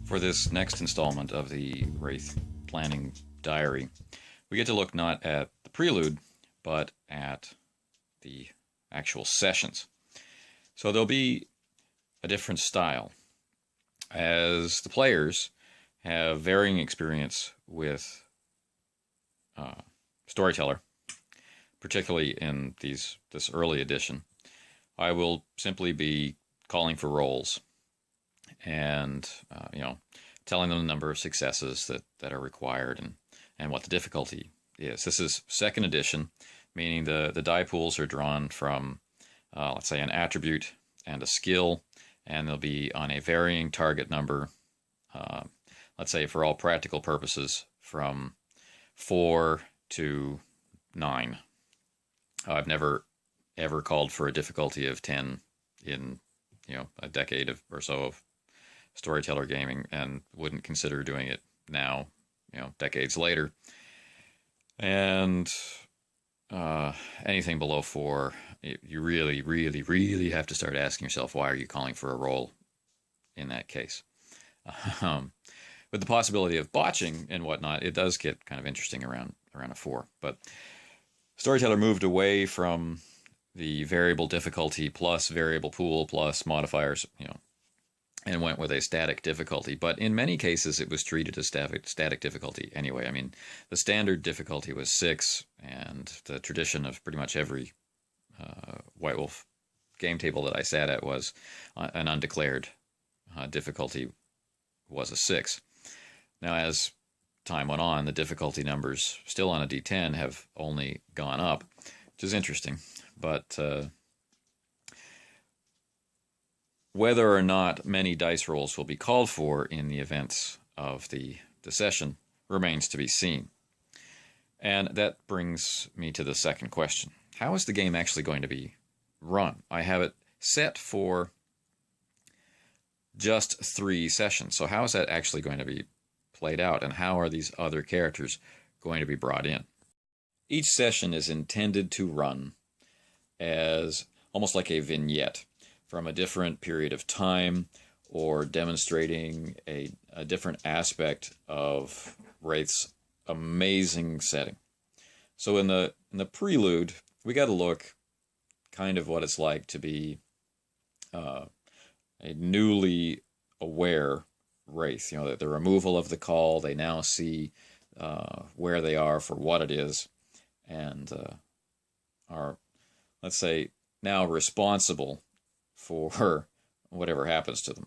For this next installment of the Wraith Planning Diary, we get to look not at the prelude, but at the actual sessions. So there'll be a different style, as the players have varying experience with Storyteller, particularly in this early edition. I will simply be calling for rolls and telling them the number of successes that are required and what the difficulty is. This is second edition, meaning the die pools are drawn from let's say an attribute and a skill, and they'll be on a varying target number, let's say for all practical purposes from 4 to 9. I've never ever called for a difficulty of 10 in a decade or so of Storyteller gaming, and wouldn't consider doing it now, decades later. And anything below 4, you really, really, really have to start asking yourself, why are you calling for a roll in that case? With the possibility of botching and whatnot, it does get kind of interesting around a 4. But Storyteller moved away from the variable difficulty plus variable pool plus modifiers, and went with a static difficulty. But in many cases, it was treated as static difficulty anyway. I mean, the standard difficulty was 6, and the tradition of pretty much every White Wolf game table that I sat at was an undeclared difficulty was a 6. Now, as time went on, the difficulty numbers still on a D10 have only gone up, which is interesting. But whether or not many dice rolls will be called for in the events of the session remains to be seen. And that brings me to the second question. How is the game actually going to be run? I have it set for just 3 sessions. So how is that actually going to be played out? And how are these other characters going to be brought in? Each session is intended to run as almost like a vignette from a different period of time, or demonstrating a different aspect of Wraith's amazing setting. So in the prelude, we got to look kind of what it's like to be a newly aware Wraith. The removal of the call, they now see where they are for what it is, and are, let's say, now responsible for whatever happens to them.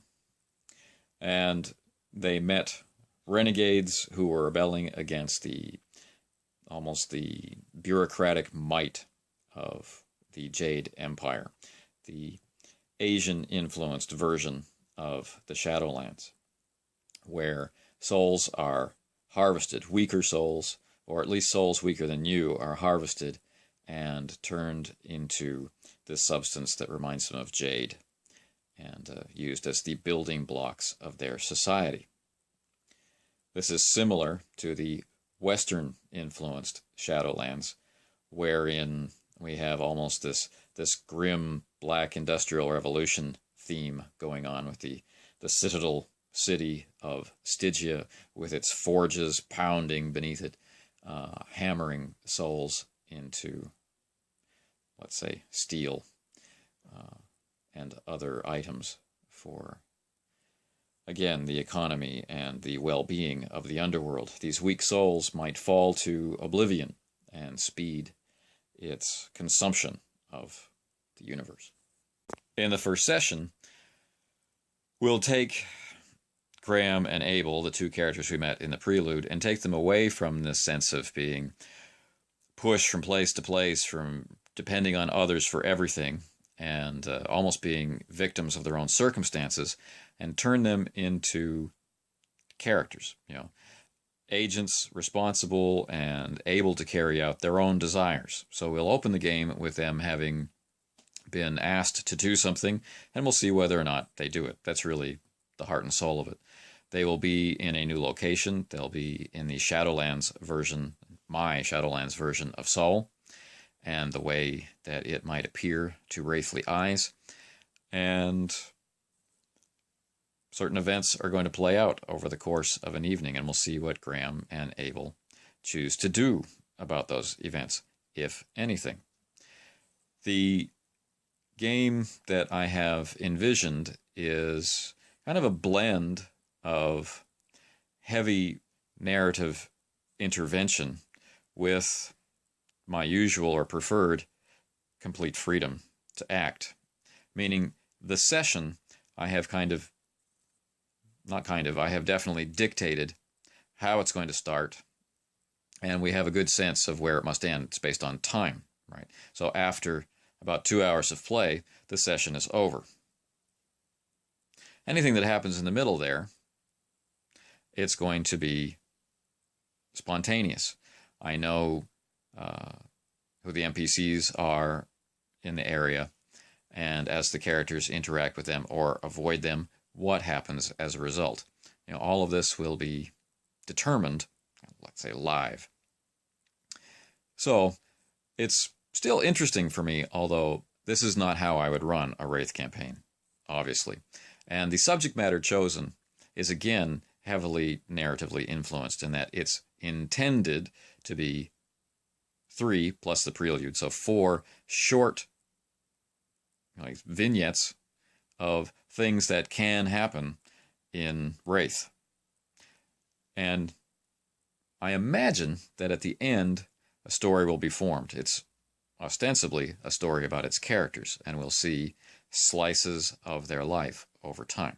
And they met renegades who were rebelling against almost the bureaucratic might of the Jade Empire, the Asian-influenced version of the Shadowlands, where souls are harvested, weaker souls, or at least souls weaker than you, are harvested and turned into this substance that reminds them of jade, and used as the building blocks of their society. This is similar to the Western-influenced Shadowlands, wherein we have almost this grim Black Industrial Revolution theme going on with the citadel city of Stygia, with its forges pounding beneath it, hammering souls into, let's say, steel and other items for, again, the economy and the well-being of the underworld. These weak souls might fall to oblivion and speed its consumption of the universe. In the first session, we'll take Graham and Abel, the 2 characters we met in the prelude, and take them away from this sense of being pushed from place to place, from depending on others for everything, and almost being victims of their own circumstances, and turn them into characters, agents responsible and able to carry out their own desires. So we'll open the game with them having been asked to do something, and we'll see whether or not they do it. That's really the heart and soul of it. They will be in a new location. They'll be in the Shadowlands version, my Shadowlands version of Sol, and the way that it might appear to wraithly eyes. And certain events are going to play out over the course of an evening, and we'll see what Graham and Abel choose to do about those events, if anything. The game that I have envisioned is kind of a blend of heavy narrative intervention with my usual or preferred complete freedom to act. Meaning the session I have I have definitely dictated how it's going to start, and we have a good sense of where it must end. It's based on time, right? So after about 2 hours of play, the session is over. Anything that happens in the middle there, it's going to be spontaneous. I know who the NPCs are in the area, and as the characters interact with them or avoid them, what happens as a result. All of this will be determined, let's say, live. So it's still interesting for me, although this is not how I would run a Wraith campaign, obviously. And the subject matter chosen is, again, heavily narratively influenced in that it's intended to be 3 plus the prelude, so 4 short vignettes of things that can happen in Wraith. And I imagine that at the end, a story will be formed. It's ostensibly a story about its characters, and we'll see slices of their life over time.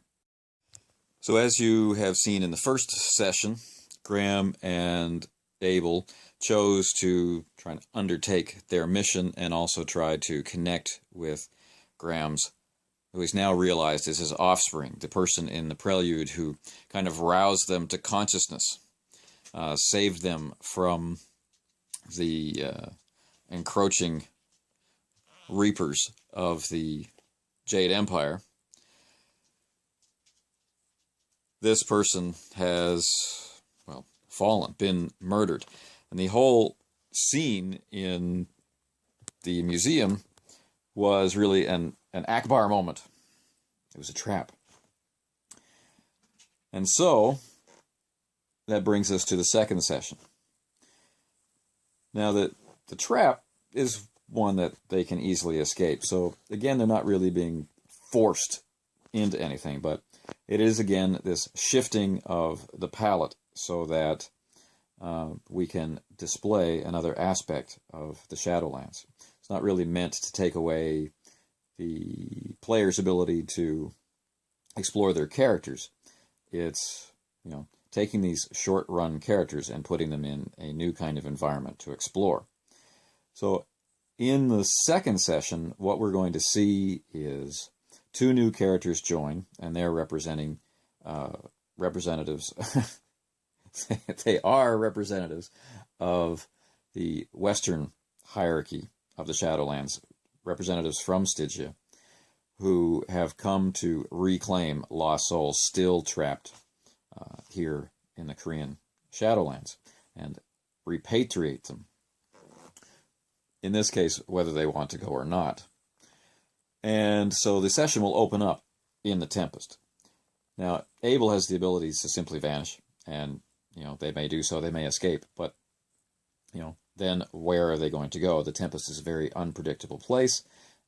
So as you have seen in the first session, Graham and Abel chose to try and undertake their mission and also try to connect with Graham's, who he's now realized is his offspring, the person in the prelude who kind of roused them to consciousness, saved them from the encroaching reapers of the Jade Empire. This person has, fallen, been murdered. And the whole scene in the museum was really an Akbar moment. It was a trap. And so, that brings us to the second session. Now, the trap is one that they can easily escape. So, again, they're not really being forced into anything, but it is, again, this shifting of the palette so that we can display another aspect of the Shadowlands. It's not really meant to take away the player's ability to explore their characters. It's, taking these short-run characters and putting them in a new kind of environment to explore. So in the second session, what we're going to see is 2 new characters join, and they're representing representatives. They are representatives of the Western hierarchy of the Shadowlands, representatives from Stygia, who have come to reclaim lost souls still trapped here in the Korean Shadowlands and repatriate them. In this case, whether they want to go or not. And so the session will open up in the Tempest. Now, Abel has the abilities to simply vanish, and they may do so, they may escape, but then where are they going to go? The Tempest is a very unpredictable place,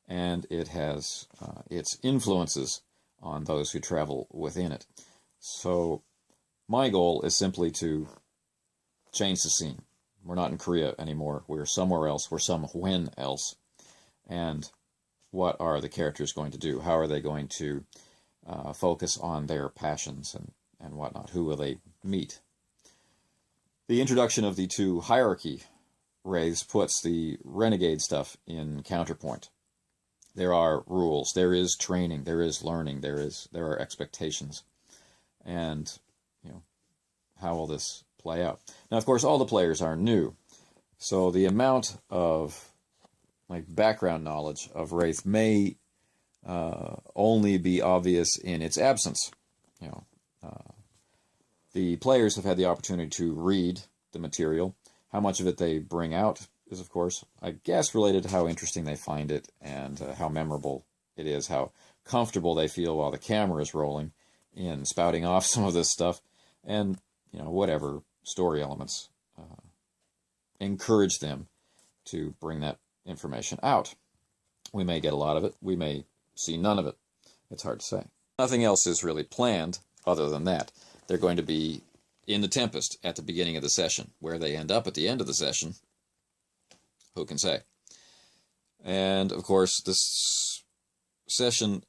and it has its influences on those who travel within it. So my goal is simply to change the scene. We're not in Korea anymore. We're somewhere else. We're somewhen else. And what are the characters going to do? How are they going to focus on their passions and whatnot? Who will they meet? The introduction of the 2 hierarchy wraiths puts the renegade stuff in counterpoint. There are rules, there is training, there is learning, there are expectations. And, how will this play out? Now, of course, all the players are new. So the amount of background knowledge of Wraith may only be obvious in its absence. The players have had the opportunity to read the material. How much of it they bring out is, of course, I guess, related to how interesting they find it and how memorable it is, how comfortable they feel while the camera is rolling in spouting off some of this stuff, and whatever story elements encourage them to bring that information out. We may get a lot of it. We may see none of it. It's hard to say. Nothing else is really planned other than that. They're going to be in the Tempest at the beginning of the session. Where they end up at the end of the session, who can say? And, of course, this session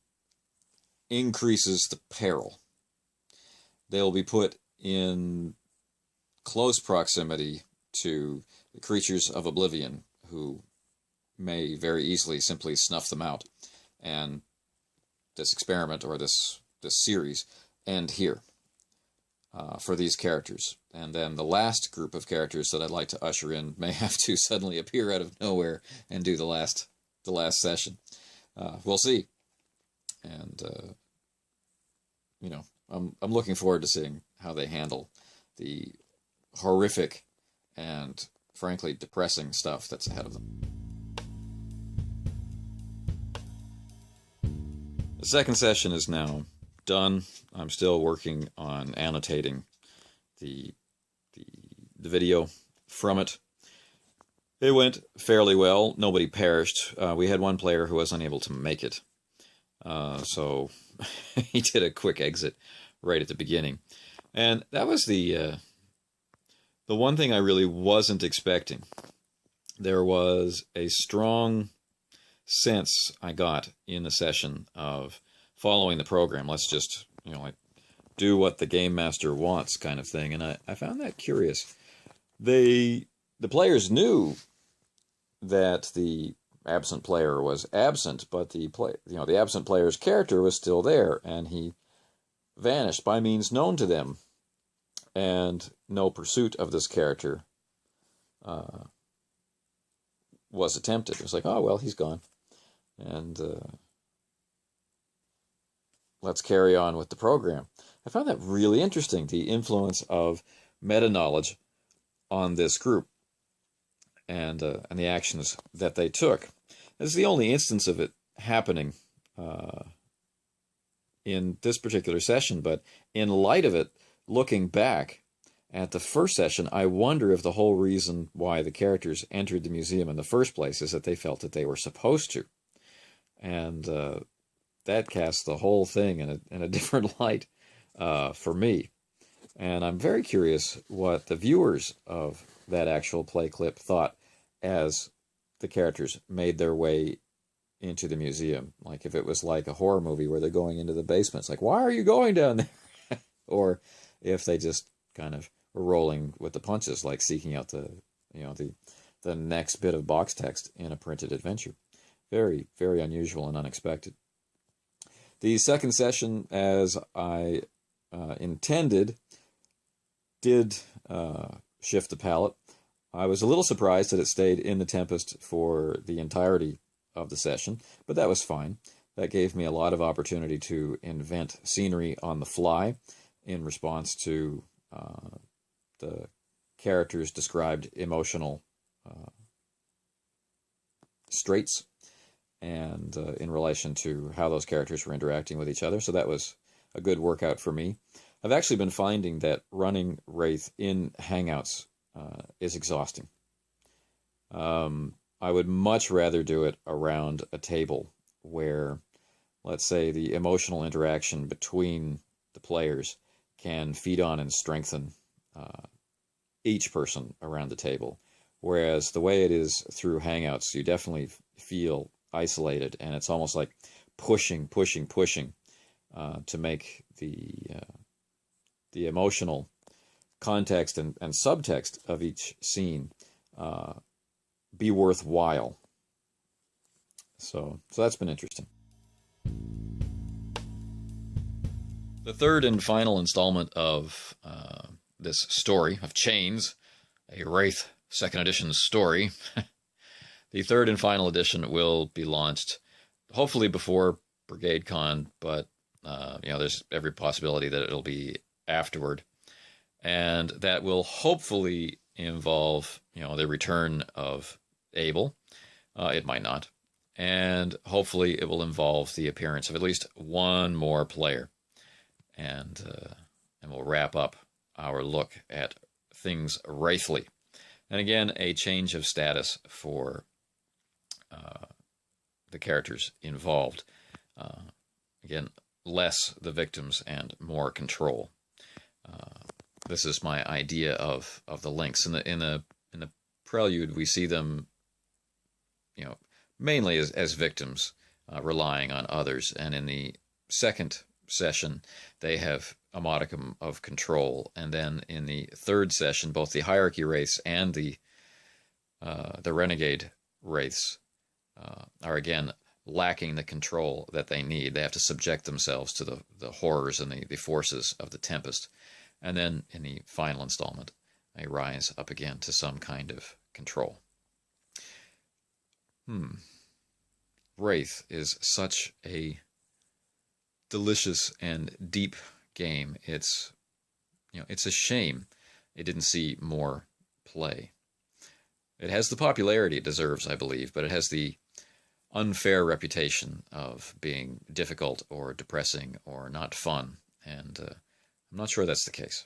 increases the peril. They'll be put in close proximity to the creatures of oblivion, who may very easily simply snuff them out, and this experiment or this series end here for these characters. And then the last group of characters that I'd like to usher in may have to suddenly appear out of nowhere and do the last session. We'll see. And I'm looking forward to seeing how they handle the horrific and frankly depressing stuff that's ahead of them. The second session is now done. I'm still working on annotating the video from it. It went fairly well. Nobody perished. We had one player who was unable to make it. So he did a quick exit right at the beginning. And that was the one thing I really wasn't expecting. There was a strong sense I got in the session of following the program. Let's just, like do what the game master wants kind of thing. And I found that curious. The players knew that the absent player was absent, but the absent player's character was still there, and he vanished by means known to them, and no pursuit of this character was attempted. It was like, oh well, he's gone, and let's carry on with the program. I found that really interesting, the influence of meta-knowledge on this group, and the actions that they took. This is the only instance of it happening in this particular session, but in light of it, looking back at the first session, I wonder if the whole reason why the characters entered the museum in the first place is that they felt that they were supposed to. And that casts the whole thing in a different light for me. And I'm very curious what the viewers of that actual play clip thought as the characters made their way into the museum. Like if it was like a horror movie where they're going into the basement, it's like, why are you going down there? Or if they just kind of were rolling with the punches, like seeking out the next bit of box text in a printed adventure. Very, very unusual and unexpected. The second session, as I intended, did shift the palette. I was a little surprised that it stayed in the Tempest for the entirety of the session, but that was fine. That gave me a lot of opportunity to invent scenery on the fly in response to the characters' described emotional straits, and in relation to how those characters were interacting with each other. So that was a good workout for me. I've actually been finding that running Wraith in Hangouts is exhausting. I would much rather do it around a table where, let's say, the emotional interaction between the players can feed on and strengthen each person around the table. Whereas the way it is through Hangouts, you definitely feel isolated, and it's almost like pushing to make the emotional context and subtext of each scene be worthwhile. So that's been interesting. The third and final installment of this story of Chains, a Wraith 2nd edition story, the third and final edition will be launched hopefully before Brigade Con, but there's every possibility that it'll be afterward. And that will hopefully involve, the return of Abel. It might not. And hopefully it will involve the appearance of at least one more player. and we'll wrap up our look at things wraithly. And again, a change of status for the characters involved. Again, less the victims and more control. This is my idea of the links. In the prelude, we see them, mainly as victims, relying on others, and in the second session, they have a modicum of control, and then in the third session, both the hierarchy wraiths and the renegade wraiths are again lacking the control that they need. They have to subject themselves to the horrors and the forces of the Tempest. And then in the final installment, they rise up again to some kind of control. Wraith is such a delicious and deep game. It's a shame it didn't see more play. It has the popularity it deserves, I believe, but it has the unfair reputation of being difficult or depressing or not fun, and I'm not sure that's the case.